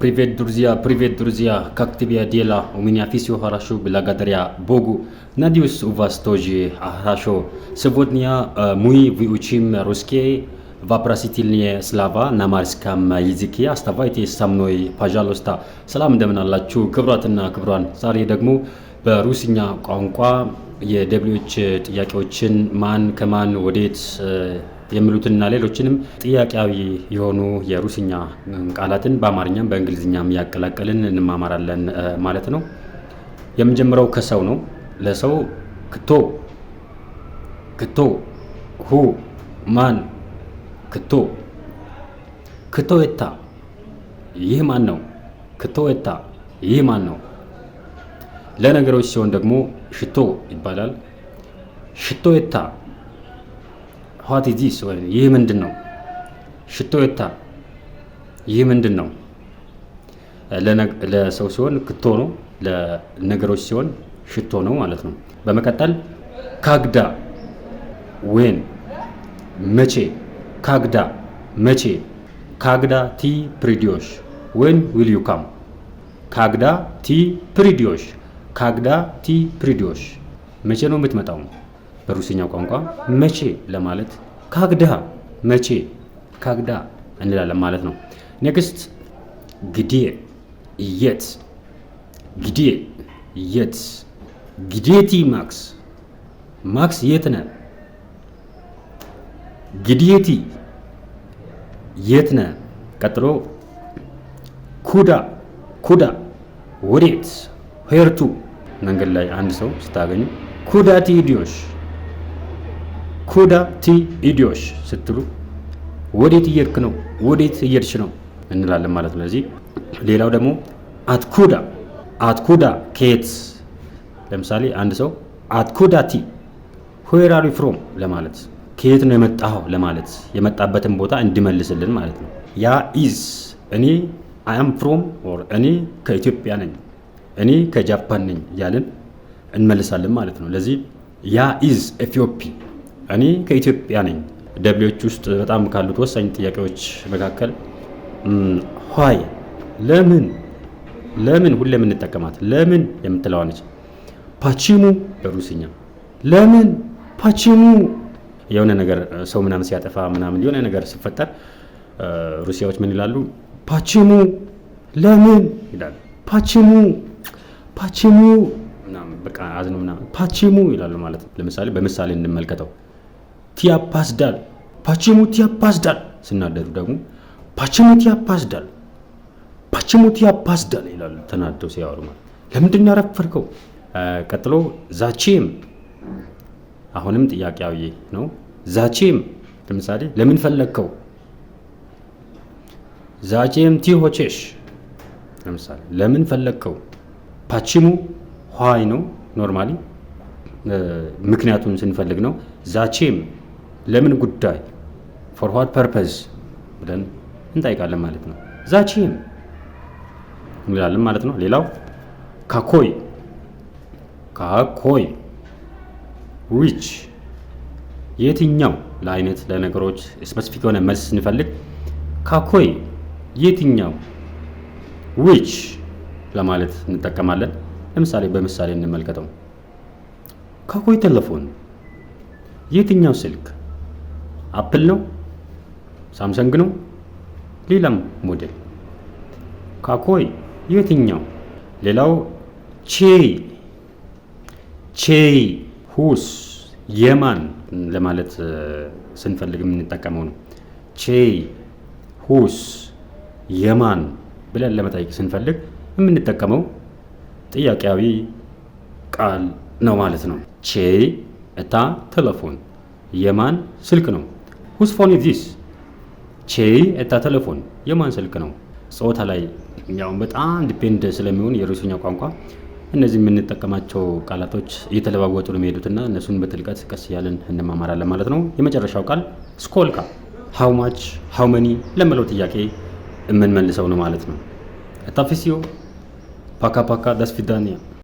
Привет, друзья! Как тебе дела? У меня все хорошо, благодаря Богу. Надеюсь, у вас тоже хорошо. Сегодня мы выучим русский вопросительные слова на морском языке. Оставайтесь со мной, пожалуйста. ሰላም እንደምን አላችሁ ክቡራትና ክቡራን። ዛሬ ደግሞ በሩሲኛ ቋንቋ የደብሊዎች ጥያቄዎችን ማን ከማን ወዴት የሚሉትና ሌሎችንም ጥያቄያዊ የሆኑ የሩሲኛ ቃላትን በአማርኛም በእንግሊዝኛም ያቀላቀልን እንማማራለን ማለት ነው። የምንጀምረው ከሰው ነው። ለሰው ክቶ ሁ ማን ክቶ የታ ይህ ማን ነው? ክቶ የታ ይህ ማን ነው? ለነገሮች ሲሆን ደግሞ ሽቶ ይባላል። ሽቶ የታ What is this? ይህ ምንድን ነው? ሽቶ የታ ይህ ምንድን ነው? ለሰው ሲሆን ክቶ ነው። ለነገሮች ሲሆን ሽቶ ነው ማለት ነው። በመቀጠል ካግዳ ዌን መቼ ካግዳ መቼ ካግዳ ቲ ፕሪዲዮሽ ዌን ዊል ዩ ካም ካግዳ ቲ ፕሪዲዮሽ ካግዳ ቲ ፕሪዲዮሽ መቼ ነው የምትመጣው? በሩሲኛው ቋንቋ መቼ ለማለት ካግዳ መቼ ካግዳ እንላለን ማለት ነው። ኔክስት ግዴ የት ግዴ የት ግዴቲ ማክስ የት ነህ? ግዴቲ የት ነህ? ቀጥሎ ኩዳ ወዴት ሄርቱ መንገድ ላይ አንድ ሰው ስታገኙ ኩዳ ቲ ኢዲዮሽ ስትሉ ወዴት እየሄድክ ነው? ወዴት እየሄድሽ ነው እንላለን ማለት ነው። ስለዚህ ሌላው ደግሞ አትኩዳ ከየት። ለምሳሌ አንድ ሰው አትኩዳ ቲ ዌር አር ዩ ፍሮም ለማለት ከየት ነው የመጣኸው ለማለት የመጣበትን ቦታ እንዲመልስልን ማለት ነው። ያ ኢዝ እኔ አይ አም ፍሮም ኦር እኔ ከኢትዮጵያ ነኝ፣ እኔ ከጃፓን ነኝ እያልን እንመልሳለን ማለት ነው። ለዚህ ያ ኢዝ ኢትዮጵ እኔ ከኢትዮጵያ ነኝ። ደብሊዎች ውስጥ በጣም ካሉት ወሳኝ ጥያቄዎች መካከል ኋይ ለምን ሁሌ የምንጠቀማት ለምን የምትለዋ ነች። ፓቺሙ በሩሲኛ ለምን ፓቺሙ የሆነ ነገር ሰው ምናምን ሲያጠፋ ምናምን የሆነ ነገር ሲፈጠር ሩሲያዎች ምን ይላሉ? ፓቺሙ ለምን ይላሉ። ፓቺሙ ምናምን በቃ አዝኑ ምናምን ፓቺሙ ይላሉ ማለት ነው። ለምሳሌ በምሳሌ እንመልከተው። ቲያፓስዳል ፓቺሙ ቲያፓስዳል ሲናደዱ ደግሞ ፓቺሙ ቲያፓስዳል ይላሉ ተናደው ሲያወሩ ማለት ለምንድን ነው ያረፈርከው? ቀጥሎ ዛቼም አሁንም ጥያቄያዊ ነው። ዛቼም ለምሳሌ ለምን ፈለግከው? ዛቼም ቲሆቼሽ ለምሳሌ ለምን ፈለግከው? ፓቺሙ ኋይ ነው ኖርማሊ ምክንያቱን ስንፈልግ ነው። ዛቼም ለምን ጉዳይ ፎር ዋት ፐርፐዝ ብለን እንጠይቃለን ማለት ነው። ዛቼም እንላለን ማለት ነው። ሌላው ካኮይ ዊች የትኛው ለአይነት ለነገሮች ስፔሲፊክ የሆነ መልስ ስንፈልግ ካኮይ የትኛው ዊች ለማለት እንጠቀማለን። ለምሳሌ በምሳሌ እንመልከተው። ካኮይ ቴሌፎን የትኛው ስልክ አፕል ነው? ሳምሰንግ ነው? ሌላም ሞዴል ካኮይ የትኛው። ሌላው ቼይ ሁስ የማን ለማለት ስንፈልግ የምንጠቀመው ነው። ቼይ ሁስ የማን ብለን ለመጠየቅ ስንፈልግ የምንጠቀመው ጥያቄያዊ ቃል ነው ማለት ነው። ቼይ እታ ቴሌፎን የማን ስልክ ነው? ሁስ ፎን ኢዝ ዚስ ቼይ እታ ቴሌፎን የማን ስልክ ነው? ጾታ ላይ ያው በጣም ዲፔንድ ስለሚሆን የሩሲኛ ቋንቋ እነዚህ የምንጠቀማቸው ቃላቶች እየተለዋወጡ ነው የሚሄዱትና እነሱን በጥልቀት ቀስ እያልን እንማማራለን ማለት ነው። የመጨረሻው ቃል ስኮልካ ሃው ማች ሃው መኒ ለምለው ጥያቄ የምንመልሰው ነው ማለት ነው። ታፊሲዮ ፓካ ዳስፊዳኒያ